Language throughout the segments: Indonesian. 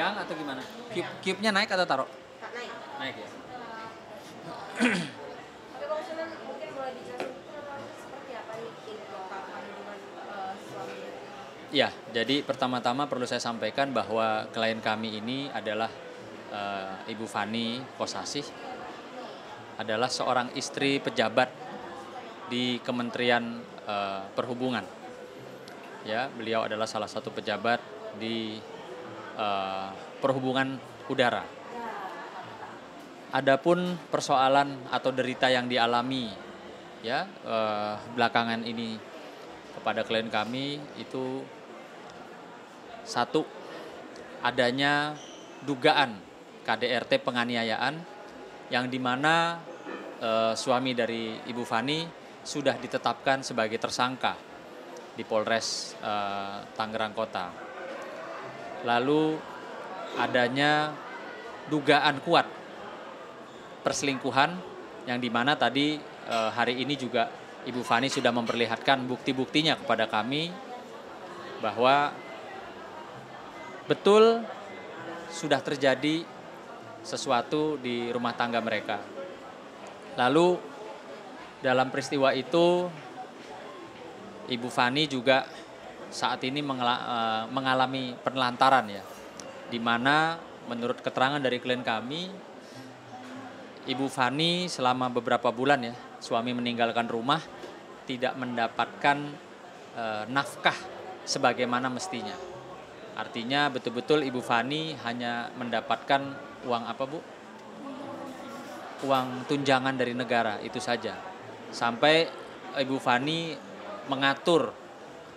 pegang atau gimana? Cube-nya naik atau taruh? Naik. Naik ya. Tapi Bang Sunan mungkin boleh dijelasin seperti apa nih info kandungan suami? Ya, jadi pertama-tama perlu saya sampaikan bahwa klien kami ini adalah Ibu Fani Kosasih, adalah seorang istri pejabat di Kementerian Perhubungan. Ya, beliau adalah salah satu pejabat di perhubungan udara. Adapun persoalan atau derita yang dialami ya belakangan ini kepada klien kami itu satu, adanya dugaan KDRT penganiayaan yang dimana suami dari Ibu Fani sudah ditetapkan sebagai tersangka di Polres Tangerang Kota. Lalu adanya dugaan kuat perselingkuhan yang dimana tadi hari ini juga Ibu Fani sudah memperlihatkan bukti-buktinya kepada kami bahwa betul sudah terjadi sesuatu di rumah tangga mereka. Lalu dalam peristiwa itu Ibu Fani juga saat ini mengalami penelantaran ya, di mana menurut keterangan dari klien kami, Ibu Fani selama beberapa bulan ya, suami meninggalkan rumah tidak mendapatkan nafkah sebagaimana mestinya. Artinya betul-betul Ibu Fani hanya mendapatkan uang apa Bu? Uang tunjangan dari negara, itu saja. Sampai Ibu Fani mengatur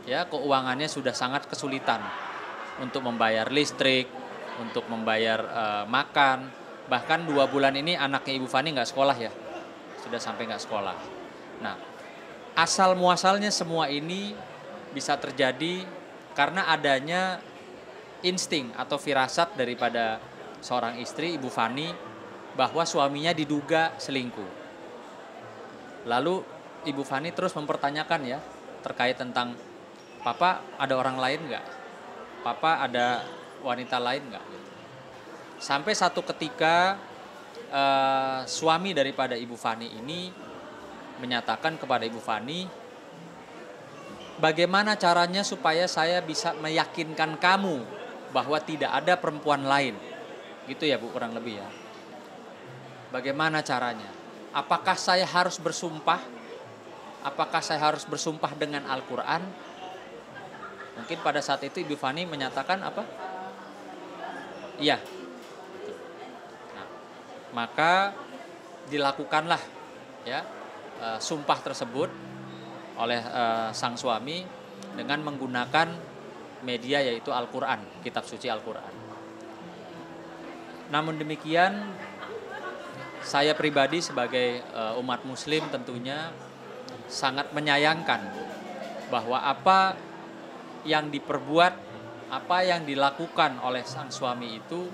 ya keuangannya sudah sangat kesulitan untuk membayar listrik, untuk membayar makan. Bahkan 2 bulan ini anaknya Ibu Fani nggak sekolah ya, sudah sampai nggak sekolah. Nah, asal muasalnya semua ini bisa terjadi karena adanya insting atau firasat daripada seorang istri Ibu Fani bahwa suaminya diduga selingkuh. Lalu Ibu Fani terus mempertanyakan ya terkait tentang Papa ada orang lain nggak? Papa ada wanita lain nggak? Sampai satu ketika suami daripada Ibu Fani ini menyatakan kepada Ibu Fani, bagaimana caranya supaya saya bisa meyakinkan kamu bahwa tidak ada perempuan lain? Gitu ya Bu, kurang lebih ya. Bagaimana caranya? Apakah saya harus bersumpah? Apakah saya harus bersumpah dengan Al-Quran? Mungkin pada saat itu Ibu Fani menyatakan apa? Iya. Nah, maka dilakukanlah ya sumpah tersebut oleh sang suami dengan menggunakan media yaitu Al-Quran, kitab suci Al-Quran. Namun demikian, saya pribadi sebagai umat muslim tentunya sangat menyayangkan bahwa apa yang diperbuat, apa yang dilakukan oleh sang suami itu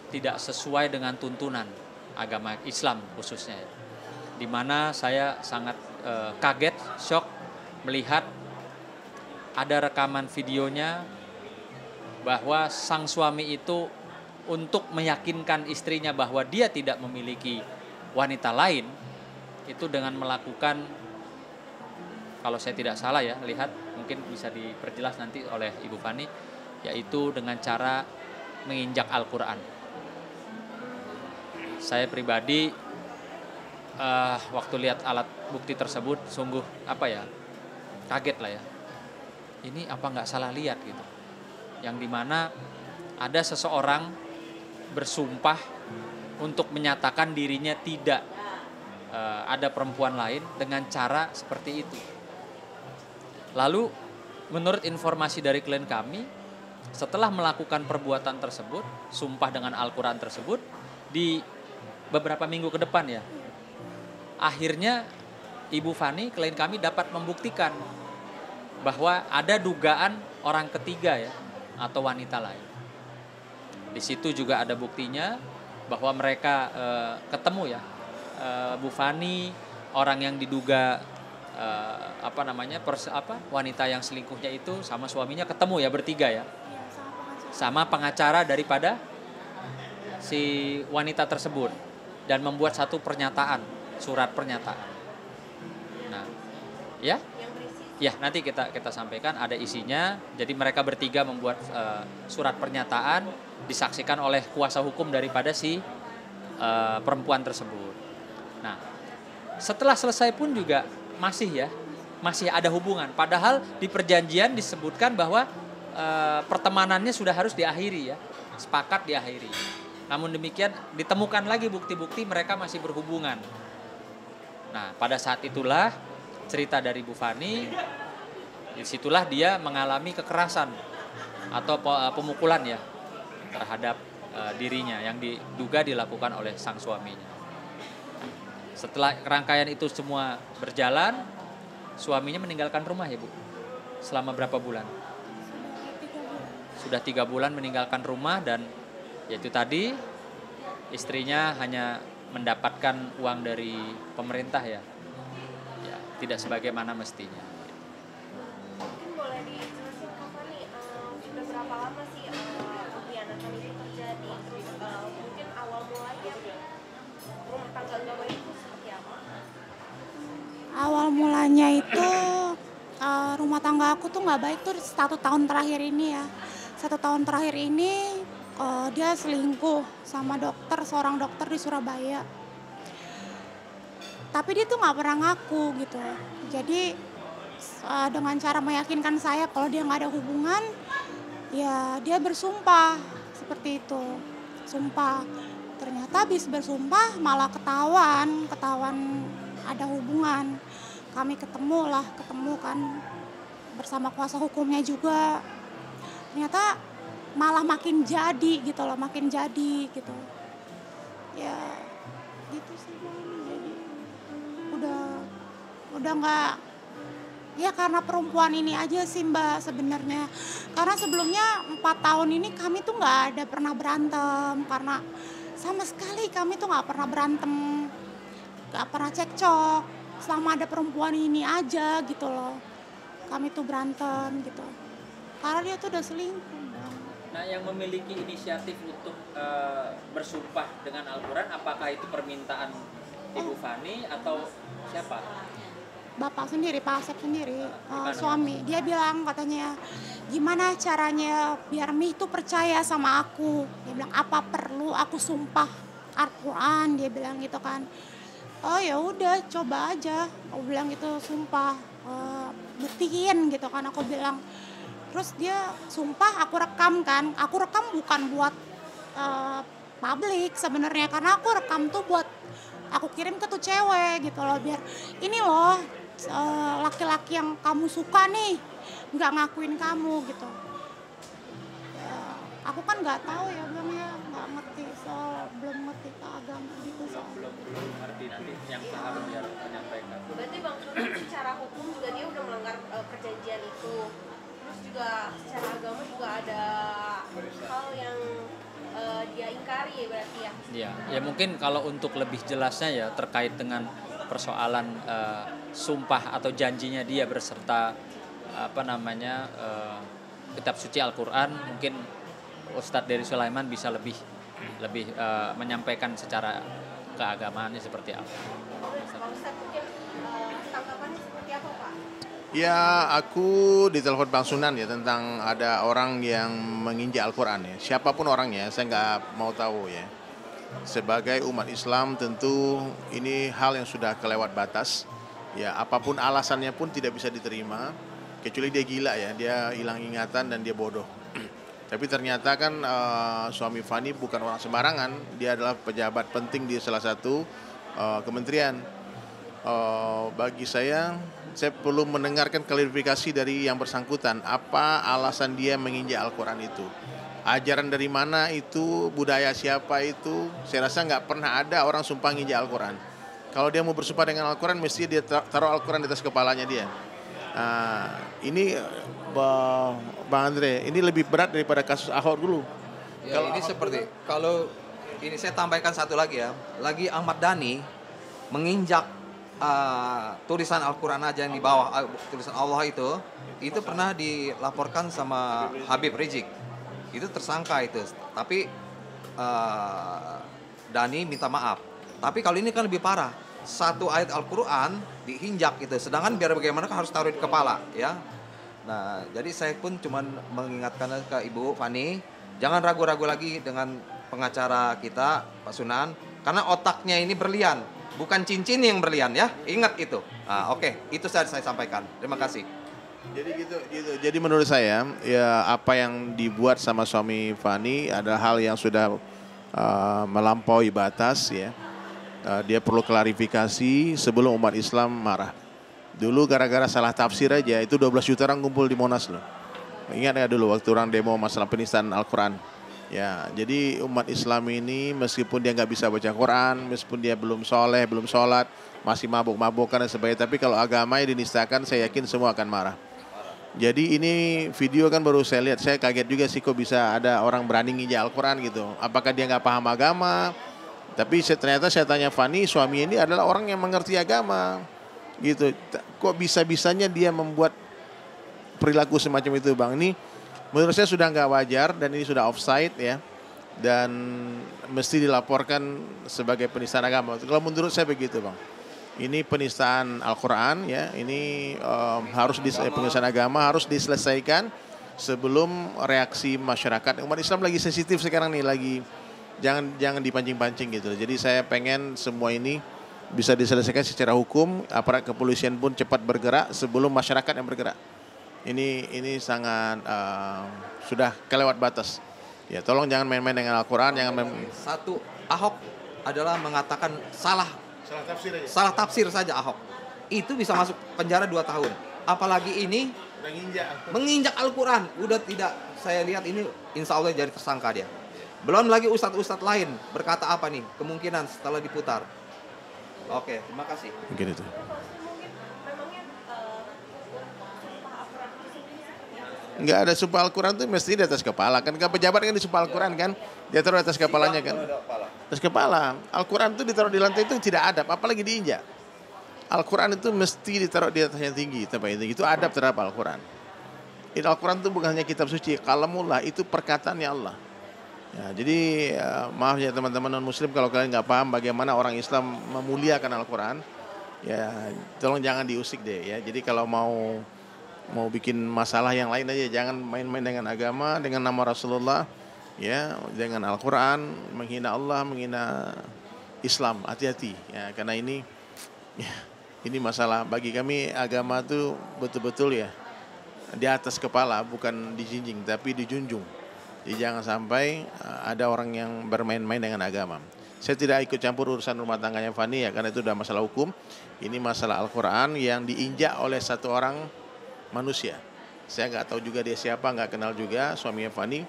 tidak sesuai dengan tuntunan agama Islam khususnya. Di mana saya sangat kaget, shock melihat ada rekaman videonya bahwa sang suami itu untuk meyakinkan istrinya bahwa dia tidak memiliki wanita lain, itu dengan melakukan, kalau saya tidak salah ya, lihat mungkin bisa diperjelas nanti oleh Ibu Fani, yaitu dengan cara menginjak Al-Quran. Saya pribadi waktu lihat alat bukti tersebut sungguh kaget lah ya. Ini apa nggak salah lihat gitu? Yang dimana ada seseorang bersumpah untuk menyatakan dirinya tidak ada perempuan lain dengan cara seperti itu. Lalu menurut informasi dari klien kami, setelah melakukan perbuatan tersebut, sumpah dengan Al-Quran tersebut, di beberapa minggu ke depan ya, akhirnya Ibu Fani, klien kami dapat membuktikan bahwa ada dugaan orang ketiga ya, atau wanita lain. Di situ juga ada buktinya bahwa mereka ketemu ya, Bu Fani, orang yang diduga wanita yang selingkuhnya itu sama suaminya ketemu ya bertiga ya. Iya, sama pengacara sama pengacara daripada si wanita tersebut dan membuat satu pernyataan, surat pernyataan. Nah, ya, ya nanti kita sampaikan ada isinya. Jadi mereka bertiga membuat surat pernyataan disaksikan oleh kuasa hukum daripada si perempuan tersebut. Nah, setelah selesai pun juga masih ada hubungan. Padahal di perjanjian disebutkan bahwa pertemanannya sudah harus diakhiri ya, sepakat diakhiri. Namun demikian ditemukan lagi bukti-bukti mereka masih berhubungan. Nah, pada saat itulah cerita dari Bu Fani, disitulah dia mengalami kekerasan atau pemukulan ya terhadap dirinya yang diduga dilakukan oleh sang suaminya. Setelah rangkaian itu semua berjalan, suaminya meninggalkan rumah ya Bu. Selama berapa bulan? Sudah 3 bulan meninggalkan rumah, dan yaitu tadi istrinya hanya mendapatkan uang dari pemerintah ya, tidak sebagaimana mestinya. Mungkin boleh dijelasin Kak Fani, sudah berapa lama sih pengkhianatan itu terjadi? Mungkin awal mulanya rumah tangga agama itu seperti apa? Awal mulanya itu rumah tangga aku tuh nggak baik tuh 1 tahun terakhir ini ya. 1 tahun terakhir ini dia selingkuh sama seorang dokter di Surabaya. Tapi dia tuh nggak pernah ngaku gitu. Jadi dengan cara meyakinkan saya kalau dia nggak ada hubungan, ya dia bersumpah seperti itu. Sumpah. Ternyata habis bersumpah malah ketahuan ada hubungan. Kami ketemu kan bersama kuasa hukumnya juga. Ternyata malah makin jadi gitu. Ya gitu sih Bang. Jadi udah nggak, ya karena perempuan ini aja sih Mbak sebenarnya. Karena sebelumnya 4 tahun ini kami tuh nggak ada pernah berantem, karena sama sekali kami tuh nggak pernah berantem, nggak pernah cekcok. Selama ada perempuan ini aja gitu loh, kami tuh berantem gitu. Karena dia tuh udah selingkuh. Nah, yang memiliki inisiatif untuk bersumpah dengan Al-Quran, apakah itu permintaan Ibu Fani atau siapa? Bapak sendiri, Pak Asep sendiri, suami. Dia bilang katanya, gimana caranya biar Mih tuh percaya sama aku. Dia bilang, apa perlu aku sumpah Al-Quran, dia bilang gitu kan. Oh ya udah, coba aja. Aku bilang gitu, sumpah, buktiin gitu kan, aku bilang. Terus dia sumpah, aku rekam kan. Aku rekam bukan buat publik sebenarnya, karena aku rekam tuh buat aku kirim ke tuh cewek gitu loh, biar ini loh laki-laki yang kamu suka nih nggak ngakuin kamu gitu. Ya, aku kan nggak tahu ya Bang ya, nggak ngerti belum ngerti ke agama gitu belum ngerti, nanti yang paham biar menyampaikan. Berarti Bang Suri secara hukum juga dia udah melanggar perjanjian itu. Terus juga secara agama juga ada hal yang dia ingkari berarti ya. Ya mungkin kalau untuk lebih jelasnya ya terkait dengan persoalan sumpah atau janjinya dia berserta kitab suci Al-Quran, mungkin Ustadz Dery Sulaiman bisa lebih menyampaikan secara keagamaannya seperti apa. Pak Ustadz mungkin tanggapannya seperti apa Pak? Ya, aku ditelepon Bang Sunan ya tentang ada orang yang menginjak Al-Quran ya. Siapapun orangnya, saya nggak mau tahu ya. Sebagai umat Islam tentu ini hal yang sudah kelewat batas. Ya, apapun alasannya pun tidak bisa diterima. Kecuali dia gila ya, dia hilang ingatan dan dia bodoh. Tapi ternyata kan suami Fani bukan orang sembarangan. Dia adalah pejabat penting di salah satu kementerian. Bagi saya perlu mendengarkan klarifikasi dari yang bersangkutan. Apa alasan dia menginjak Al-Quran itu? Ajaran dari mana itu? Budaya siapa itu? Saya rasa nggak pernah ada orang sumpah nginjak Al-Quran. Kalau dia mau bersumpah dengan Al-Quran, mesti dia taruh Al-Quran di atas kepalanya dia. Ini Bang Andre, ini lebih berat daripada kasus Ahok dulu. Ya, ini seperti, kalau ini saya tambahkan satu lagi ya. Lagi Ahmad Dhani menginjak tulisan Al-Quran aja yang di bawah tulisan Allah itu pernah dilaporkan sama Habib Rizik. itu tersangka itu. Tapi Dani minta maaf. Tapi kalau ini kan lebih parah. Satu ayat Al-Quran diinjak gitu. Sedangkan biar bagaimana kan harus taruh di kepala ya. Nah, jadi saya pun cuman mengingatkan ke Ibu Fani, jangan ragu-ragu lagi dengan pengacara kita, Pak Sunan, karena otaknya ini berlian, bukan cincin yang berlian ya. Ingat itu. Oke, itu saya sampaikan. Terima kasih. Jadi gitu. Jadi menurut saya ya apa yang dibuat sama suami Fani adalah hal yang sudah melampaui batas ya. Dia perlu klarifikasi sebelum umat Islam marah. Dulu gara-gara salah tafsir aja itu 12 juta orang kumpul di Monas loh. Ingat ya dulu waktu orang demo masalah penistaan Al-Quran. Ya, jadi umat Islam ini meskipun dia nggak bisa baca Quran, meskipun dia belum soleh, belum sholat, masih mabuk-mabukan dan sebagainya. Tapi kalau agama yang dinistakan, saya yakin semua akan marah. Jadi ini video kan baru saya lihat, saya kaget juga sih kok bisa ada orang berani nginjak Al-Quran gitu. Apakah dia nggak paham agama? Tapi ternyata saya tanya Fani, suami ini adalah orang yang mengerti agama. Gitu. Kok bisa-bisanya dia membuat perilaku semacam itu Bang? Ini menurut saya sudah nggak wajar dan ini sudah offside ya. Dan mesti dilaporkan sebagai penistaan agama. Kalau menurut saya begitu Bang. Ini penistaan Al-Quran ya. Ini penistaan agama harus diselesaikan sebelum reaksi masyarakat. Umat Islam lagi sensitif sekarang nih, lagi jangan dipancing-pancing gitu. Jadi saya pengen semua ini bisa diselesaikan secara hukum, aparat kepolisian pun cepat bergerak sebelum masyarakat yang bergerak. Ini sangat sudah kelewat batas. Ya, tolong jangan main-main dengan Al-Quran, Satu, Ahok adalah mengatakan salah tafsir saja Ahok. Itu bisa masuk penjara 2 tahun. Apalagi ini menginjak Al-Quran. Udah tidak, saya lihat ini insya Allah jadi tersangka dia. Belum lagi ustadz-ustadz lain berkata apa nih, kemungkinan setelah diputar. Oke, terima kasih. Mungkin itu. Enggak ada sumpah Al-Quran itu mesti di atas kepala kan pejabat kan disumpah Al-Quran kan dia taruh di atas kepalanya kan. Atas kepala. Al-Quran itu ditaruh di lantai itu tidak adab, apalagi diinjak. Al-Quran itu mesti ditaruh di atas yang tinggi, tempat yang tinggi. Itu adab terhadap Al-Quran. Al-Quran itu bukan hanya kitab suci, kalamullah, itu perkataannya Allah. Ya, jadi maaf ya teman-teman non-muslim kalau kalian nggak paham bagaimana orang Islam memuliakan Al-Quran, ya tolong jangan diusik deh ya. Jadi kalau mau bikin masalah yang lain aja, jangan main-main dengan agama, dengan nama Rasulullah, ya, dengan Al-Quran, menghina Allah, menghina Islam, hati-hati ya, karena ini masalah bagi kami. Agama itu betul-betul ya di atas kepala, bukan dijinjing tapi dijunjung. Jadi jangan sampai ada orang yang bermain-main dengan agama. Saya tidak ikut campur urusan rumah tangganya Fani ya, karena itu sudah masalah hukum. Ini masalah Al-Quran yang diinjak oleh satu orang manusia. Saya nggak tahu juga dia siapa, nggak kenal juga suaminya Fani.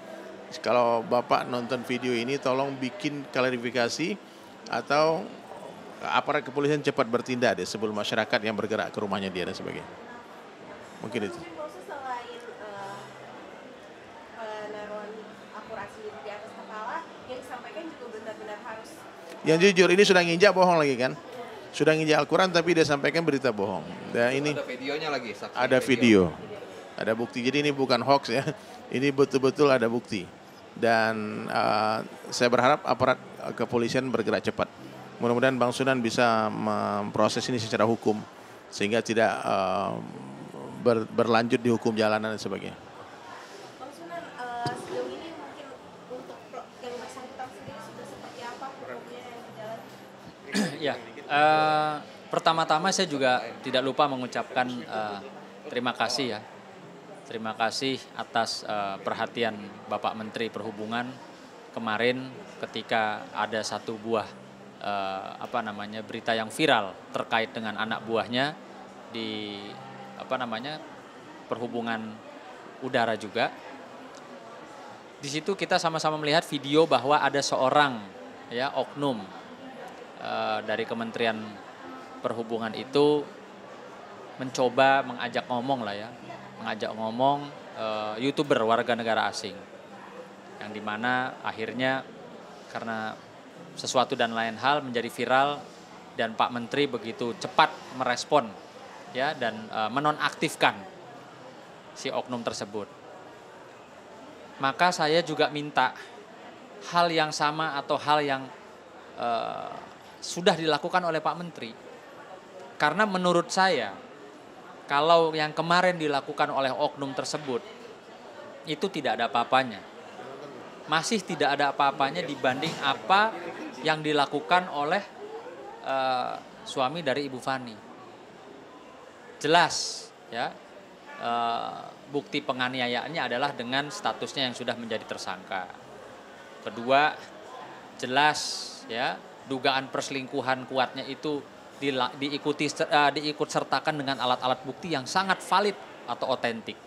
Kalau Bapak nonton video ini tolong bikin klarifikasi atau aparat kepolisian cepat bertindak deh sebelum masyarakat yang bergerak ke rumahnya dia dan sebagainya. Mungkin itu. Selain penaruhan Al-Quran sendiri di atas kepala, yang disampaikan juga benar-benar harus. Yang jujur ini sudah nginjak bohong lagi kan? Sudah nginjak Al-Quran tapi dia sampaikan berita bohong. Dan ini ada videonya lagi, ada video. Ada bukti. Jadi ini bukan hoax ya. Ini betul-betul ada bukti. Dan saya berharap aparat kepolisian bergerak cepat. Mudah-mudahan Bang Sunan bisa memproses ini secara hukum sehingga tidak berlanjut di hukum jalanan dan sebagainya. Bang Sunan, sejauh ini mungkin untuk yang bersangkutan sendiri sudah seperti apa hukumnya yang berjalan? Ya, pertama-tama saya juga tidak lupa mengucapkan terima kasih ya. Terima kasih atas perhatian Bapak Menteri Perhubungan kemarin ketika ada satu buah berita yang viral terkait dengan anak buahnya di perhubungan udara juga. Di situ kita sama-sama melihat video bahwa ada seorang ya oknum dari Kementerian Perhubungan itu mencoba mengajak ngomong YouTuber warga negara asing, yang dimana akhirnya karena sesuatu dan lain hal menjadi viral dan Pak Menteri begitu cepat merespon ya dan menonaktifkan si oknum tersebut. maka saya juga minta hal yang sama atau hal yang sudah dilakukan oleh Pak Menteri. Karena menurut saya, kalau yang kemarin dilakukan oleh oknum tersebut, itu tidak ada apa-apanya. Masih tidak ada apa-apanya dibanding apa yang dilakukan oleh suami dari Ibu Fani. Jelas ya, bukti penganiayaannya adalah dengan statusnya yang sudah menjadi tersangka. Kedua, jelas ya, dugaan perselingkuhan kuatnya itu diikut sertakan dengan alat-alat bukti yang sangat valid atau otentik.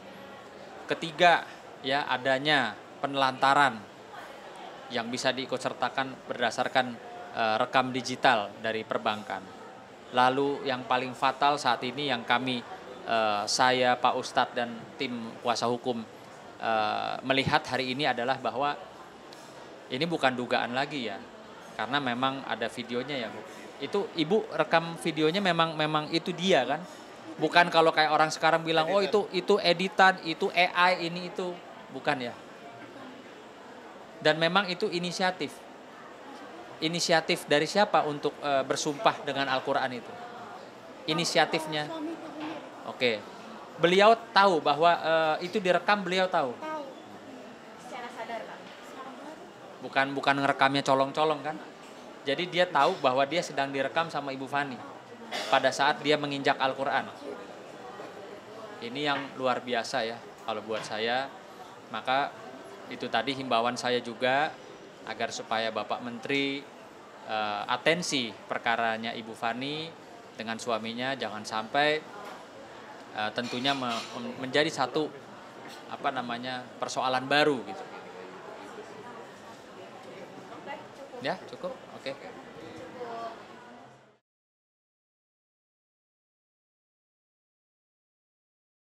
Ketiga, ya, adanya penelantaran yang bisa diikut sertakan berdasarkan rekam digital dari perbankan. Lalu yang paling fatal saat ini yang kami, saya, Pak Ustadz dan tim kuasa hukum melihat hari ini adalah bahwa ini bukan dugaan lagi ya, karena memang ada videonya ya, Bu. Itu Ibu rekam videonya memang itu dia kan? Bukan kalau kayak orang sekarang bilang oh itu editan, itu AI, ini itu, bukan ya. Dan memang itu inisiatif. Inisiatif dari siapa untuk bersumpah dengan Al-Qur'an itu? Inisiatifnya. Oke. Beliau tahu bahwa itu direkam, beliau tahu. Tahu. Secara sadar, Kak. Bukan ngerekamnya colong-colong kan? Jadi dia tahu bahwa dia sedang direkam sama Ibu Fani pada saat dia menginjak Al-Qur'an. Ini yang luar biasa ya kalau buat saya. Maka itu tadi himbauan saya juga agar supaya Bapak Menteri atensi perkaranya Ibu Fani dengan suaminya, jangan sampai tentunya menjadi satu persoalan baru gitu. Ya, cukup. Oke.